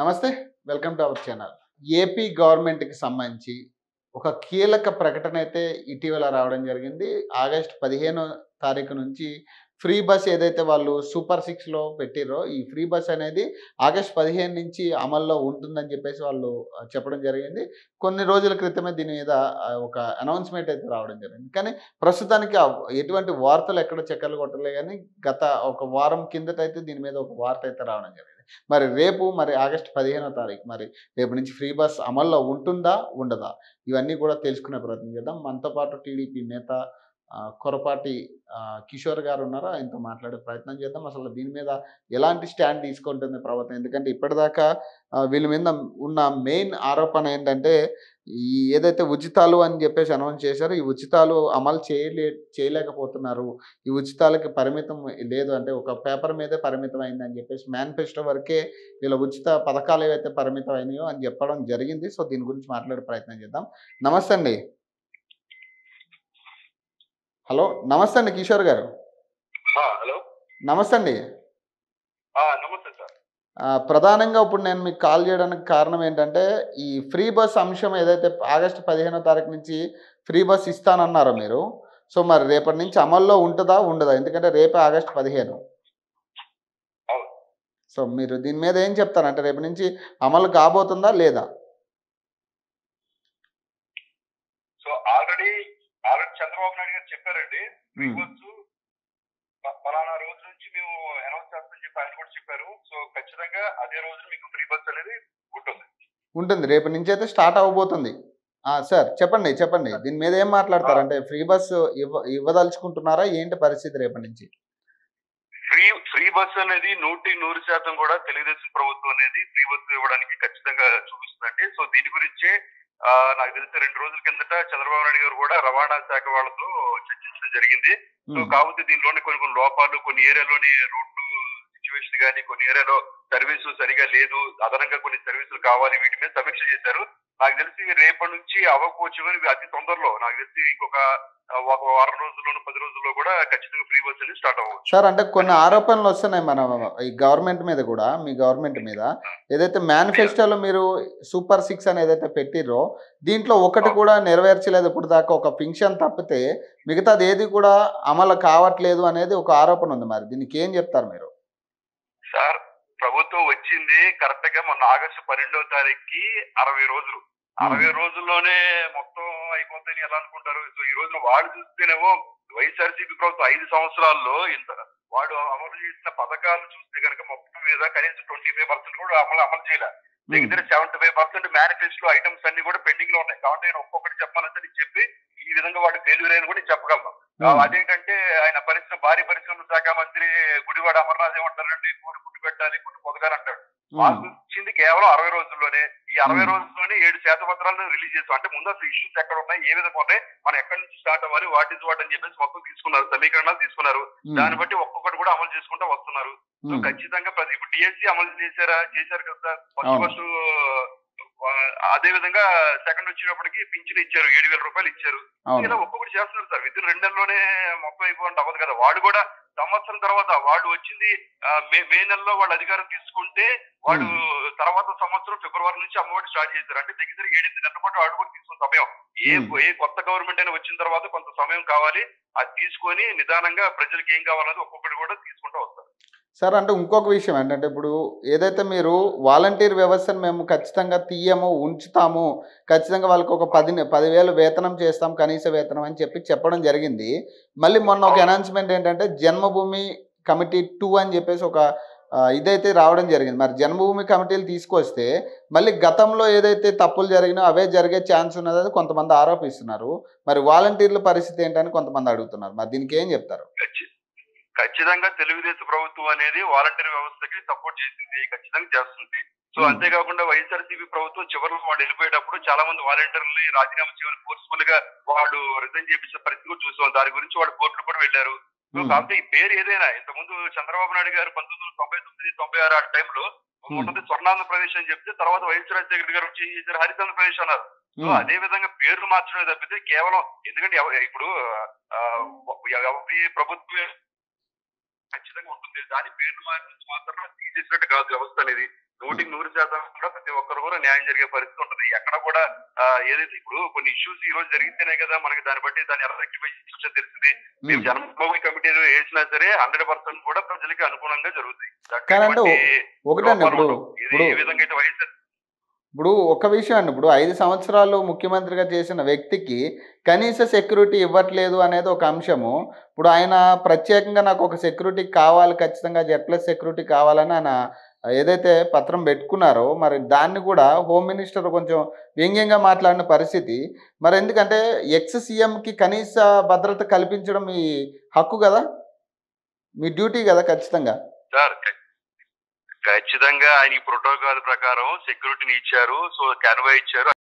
నమస్తే. Welcome to our channel. AP గవర్నమెంట్‌కి సంబంధించి ఒక కీలక ప్రకటనైతే ఇటీవల రావడం జరిగింది. ఆగస్టు 15 తారీఖు నుంచి ఫ్రీ బస్ ఏదైతే వాళ్ళు సూపర్ సిక్స్‌లో పెట్టిర్రో, ఈ ఫ్రీ బస్ అనేది ఆగస్టు 15 నుంచి అమల్లో ఉంటుందని చెప్పేసి వాళ్ళు చెప్పడం జరిగింది. కొన్ని రోజుల క్రితమే దీని మీద ఒక అనౌన్స్‌మెంట్ అయితే రావడం జరిగింది. కానీ ప్రస్తుతానికి ఎటువంటి వార్తలు ఎక్కడ చక్కర్లు కొట్టలే గానీ, గత ఒక వారం కిందటైతే దీని మీద ఒక వార్త అయితే రావడం జరిగింది. మరి ఆగస్టు 15 తారీఖు రేపు నుంచి ఫ్రీ బస్ అమల్లో ఉంటుందా? ఉండదా? ఇవన్నీ కూడా తెలుసుకునే ప్రయత్నం చేద్దాం. మనతో పాటు టీడీపీ నేత కొరపాటి కిషోర్ గారు ఉన్నారు. ఆయనతో మాట్లాడే ప్రయత్నం చేద్దాం. అసలు దీని మీద ఎలాంటి స్టాండ్ తీసుకుంటుంది ప్రభుత్వం? ఎందుకంటే ఇప్పటిదాకా వీళ్ళ మీద ఉన్న మెయిన్ ఆరోపణ ఏంటంటే, ఈ ఏదైతే ఉచితాలు అని చెప్పేసి అనౌన్స్ చేశారో, ఈ ఉచితాలు అమలు చేయలేకపోతున్నారు. ఈ ఉచితాలకి పరిమితం లేదు, అంటే ఒక పేపర్ మీదే పరిమితం అయిందని చెప్పేసి మేనిఫెస్టో వరకే వీళ్ళ ఉచిత పథకాలు ఏవైతే పరిమితం అయినాయో అని చెప్పడం జరిగింది. సో, దీని గురించి మాట్లాడే ప్రయత్నం చేద్దాం. నమస్తే అండి. హలో. నమస్తే అండి కిషోర్ గారు. హలో. నమస్తే అండి. నమస్తే సార్. ప్రధానంగా ఇప్పుడు నేను మీకు కాల్ చేయడానికి కారణం ఏంటంటే, ఈ ఫ్రీ బస్ అంశం ఏదైతే ఆగస్టు 15 తారీఖు నుంచి ఫ్రీ బస్ ఇస్తానన్నారో మీరు. సో, మరి రేపటి నుంచి అమల్లో ఉంటదా? ఉండదా? ఎందుకంటే రేపే ఆగస్టు 15. అవును. సో, మీరు దీని మీద ఏం చెప్తారు? అంటే రేపటి నుంచి అమలు కాబోతుందా? లేదా? సో ఆల్రెడీ చంద్రబాబు నాయుడు గారు చెప్పారండి. ఫ్రీ బస్సు పలానా రోజు నుంచి మేము అనౌన్స్ చేస్తామని చెప్పి ఆయన కూడా చెప్పారు. సో ఖచ్చితంగా అదే రోజు మీకు ఫ్రీ బస్ అనేది ఉంటుంది. రేపటి నుంచి అయితే స్టార్ట్ అవ్వబోతుంది. సార్ చెప్పండి. దీని మీద ఏం మాట్లాడతారు? అంటే ఫ్రీ బస్ ఇవ్వదలుచుకుంటున్నారా? ఏంటి పరిస్థితి రేపటి నుంచి? ఫ్రీ బస్ అనేది 100% కూడా తెలుగుదేశం ప్రభుత్వం అనేది ఫ్రీ బస్ ఇవ్వడానికి ఖచ్చితంగా చూపిస్తుందండి. సో దీని గురించే నాకు తెలిసి 2 రోజుల కిందట చంద్రబాబు నాయుడు గారు కూడా రవాణా శాఖ వాళ్ళతో చర్చించడం జరిగింది. సో కాకపోతే దీనిలోని కొన్ని లోపాలు, కొన్ని ఏరియాలోని రోడ్లు సిచ్యువేషన్ కానీ, కొన్ని ఏరియాలో సర్వీసు సరిగా లేదు, అదనంగా కొన్ని సర్వీసులు కావాలి, వీటి మీద సమీక్ష చేశారు. నాకు తెలిసి రేపటి నుంచి అవ్వకపోవచ్చు కానీ అతి తొందరలో నాకు తెలిసి ఇంకొక వారం రోజుల్లోనూ 10 రోజుల్లో కూడా ఖచ్చితంగా ఫ్రీ బస్ అనేది స్టార్ట్ అవ్వచ్చు సార్. అంటే కొన్ని ఆరోపణలు వస్తున్నాయి మన ఈ గవర్నమెంట్ మీద కూడా, మీ గవర్నమెంట్ మీద. ఏదైతే మేనిఫెస్టోలో మీరు సూపర్ 6 అని ఏదైతే పెట్టిర్రో, దీంట్లో ఒకటి కూడా నెరవేర్చలేదు ఇప్పుడు దాకా. ఒక పింఛన్ తప్పితే మిగతాది ఏది కూడా అమలు కావట్లేదు అనేది ఒక ఆరోపణ ఉంది. మరి దీనికి ఏం చెప్తారు మీరు? సార్, ప్రభుత్వం వచ్చింది కరెక్ట్ గా మొన్న ఆగస్టు 12వ తారీఖుకి 60 రోజులు. 60 రోజుల్లోనే మొత్తం అయిపోతాయని ఎలా అనుకుంటారు? సో ఈ రోజున వాళ్ళు చూస్తేనేమో వైఎస్ఆర్సీపీ ప్రభుత్వం 5 సంవత్సరాల్లో ఇంత వాడు అమలు చేసిన పథకాలు చూస్తే కనుక మొత్తం మీద కనీసం 25% కూడా అమలు చేయలేదు. దగ్గర 75% మేనిఫెస్టో ఐటమ్స్ అన్ని కూడా పెండింగ్ లో ఉన్నాయి. కాబట్టి నేను ఒక్కొక్కటి చెప్పాలని చెప్పి ఈ విధంగా వాడు ఫెయిల్యూర్ అని కూడా చెప్పగలను. అదేంటంటే ఆయన భారీ పరిశ్రమల శాఖ మంత్రి గుడివాడ అమర్నాథ్ ఏమంటారండి, గుడి పెట్టాలి, కొన్ని పొదగాలి అంటాడు. మాకు ఇచ్చింది కేవలం 60 రోజుల్లోనే. ఈ 60 రోజుల్లోనే 7 శ్వేతపత్రాలను రిలీజ్ చేస్తాం. అంటే ముందు అసలు ఇష్యూస్ ఎక్కడ ఉన్నాయి, ఏ విధంగా ఉన్నాయి, మనం ఎక్కడి నుంచి స్టార్ట్ అవ్వాలి, వాట్ ఈస్ వాట్ అని చెప్పేసి మొత్తం తీసుకున్నారు, సమీకరణాలు తీసుకున్నారు. దాన్ని బట్టి ఒక్కొక్కటి కూడా అమలు చేసుకుంటూ వస్తున్నారు. సో ఖచ్చితంగా ఇప్పుడు డిఎస్సి అమలు చేశారు కదా ఫస్ట్. అదే విధంగా సెకండ్ వచ్చేటప్పటికి పింఛన్ ఇచ్చారు, 7,000 రూపాయలు ఇచ్చారు. ఇలా ఒక్కొక్కటి చేస్తున్నారు సార్. విత్ 2 నెలల్లోనే మొత్తం అయిపోవడం అవ్వదు కదా. వాడు కూడా సంవత్సరం తర్వాత వాడు వచ్చింది మే నెలలో వాళ్ళు అధికారం తీసుకుంటే, వాడు తర్వాత సంవత్సరం ఫిబ్రవరి నుంచి అమ్మఒడి స్టార్ట్ చేశారు. అంటే దగ్గర 7 నెలల పాటు వాడు కూడా తీసుకున్న సమయం. ఏ కొత్త గవర్నమెంట్ అయినా వచ్చిన తర్వాత కొంత సమయం కావాలి. అది తీసుకొని నిదానంగా ప్రజలకు ఏం కావాలన్నది ఒక్కొక్కటి కూడా తీసుకుంటూ వస్తారు సార్. అంటే ఇంకొక విషయం ఏంటంటే, ఇప్పుడు ఏదైతే మీరు వాలంటీర్ వ్యవస్థను మేము ఖచ్చితంగా తీయము, ఉంచుతాము, ఖచ్చితంగా వాళ్ళకి ఒక 10,000 వేతనం చేస్తాం, కనీస వేతనం అని చెప్పడం జరిగింది. మళ్ళీ మొన్న ఒక అనౌన్స్మెంట్ ఏంటంటే, జన్మభూమి కమిటీ 2 అని చెప్పేసి ఒక ఇదైతే రావడం జరిగింది. మరి జన్మభూమి కమిటీలు తీసుకొస్తే మళ్ళీ గతంలో ఏదైతే తప్పులు జరిగినాయో అవే జరిగే ఛాన్స్ ఉన్నదని కొంతమంది ఆరోపిస్తున్నారు. మరి వాలంటీర్ల పరిస్థితి ఏంటని కొంతమంది అడుగుతున్నారు. మరి దీనికి ఏం చెప్తారు? ఖచ్చితంగా తెలుగుదేశం ప్రభుత్వం అనేది వాలంటీర్ వ్యవస్థకి సపోర్ట్ చేసింది, ఖచ్చితంగా చేస్తుంది. సో అంతేకాకుండా వైఎస్ఆర్సీపీ ప్రభుత్వం చివరిలో వాళ్ళు వెళ్ళిపోయేటప్పుడు చాలా మంది వాలంటీర్లని రాజీనామా చేయని ఫోర్స్ఫుల్ గా వాళ్ళు రిజైన్ చేయించిన పరిస్థితి కూడా చూసాం. దాని గురించి వాళ్ళు కోర్టులు కూడా వెళ్ళారు. సో కాబట్టి ఈ పేరు ఏదైనా ఇంతకుముందు చంద్రబాబు నాయుడు గారు 1999-96 ఆ టైంలో ఉన్నది స్వర్ణాంధ్రప్రదేశ్ అని చెప్తే, తర్వాత వైఎస్ రాజశేఖర గారు చేంజ్ చేశారు, హరితాంధ్రప్రదేశ్ అన్నారు. సో అదే విధంగా పేర్లు మార్చడమే తప్పితే కేవలం ఎందుకంటే ఇప్పుడు ఎవరి ప్రభుత్వం ఖచ్చితంగా ఉంటుంది. దాని పేర్లు మార్చి మాత్రం తీసేసినట్టు కాదు వ్యవస్థ అనేది. 100% కూడా ప్రతి ఒక్కరు కూడా న్యాయం జరిగే పరిస్థితి ఉంటుంది. ఎక్కడ కూడా ఏదైతే ఇప్పుడు కొన్ని ఇష్యూస్ ఈ రోజు జరిగితేనే కదా మనకి దాన్ని బట్టి దాన్ని ఎలా రెక్టిఫై చేసో తెలిసింది. మీరు జన్మభూమి కమిటీ వేసినా సరే 100% కూడా ప్రజలకి అనుకూలంగా జరుగుతాయి. కాదండి ఒకటండి ఏ విధంగా అయితే వైఎస్ఆర్ ఇప్పుడు ఒక విషయం అండి, ఇప్పుడు 5 సంవత్సరాలు ముఖ్యమంత్రిగా చేసిన వ్యక్తికి కనీస సెక్యూరిటీ ఇవ్వట్లేదు అనేది ఒక అంశము. ఇప్పుడు ఆయన ప్రత్యేకంగా నాకు ఒక సెక్యూరిటీ కావాలి, ఖచ్చితంగా Z+ సెక్యూరిటీ కావాలని ఆయన ఏదైతే పత్రం పెట్టుకున్నారో, మరి దాన్ని కూడా హోమ్ మినిస్టర్ కొంచెం వ్యంగ్యంగా మాట్లాడిన పరిస్థితి. మరి ఎందుకంటే ఎక్స్ సీఎంకి కనీస భద్రత కల్పించడం మీ హక్కు కదా, మీ డ్యూటీ కదా ఖచ్చితంగా. సార్ ఖచ్చితంగా ఆయన ఈ ప్రోటోకాల్ ప్రకారం సెక్యూరిటీని ఇచ్చారు. సో కాన్వాయ్ ఇచ్చారు.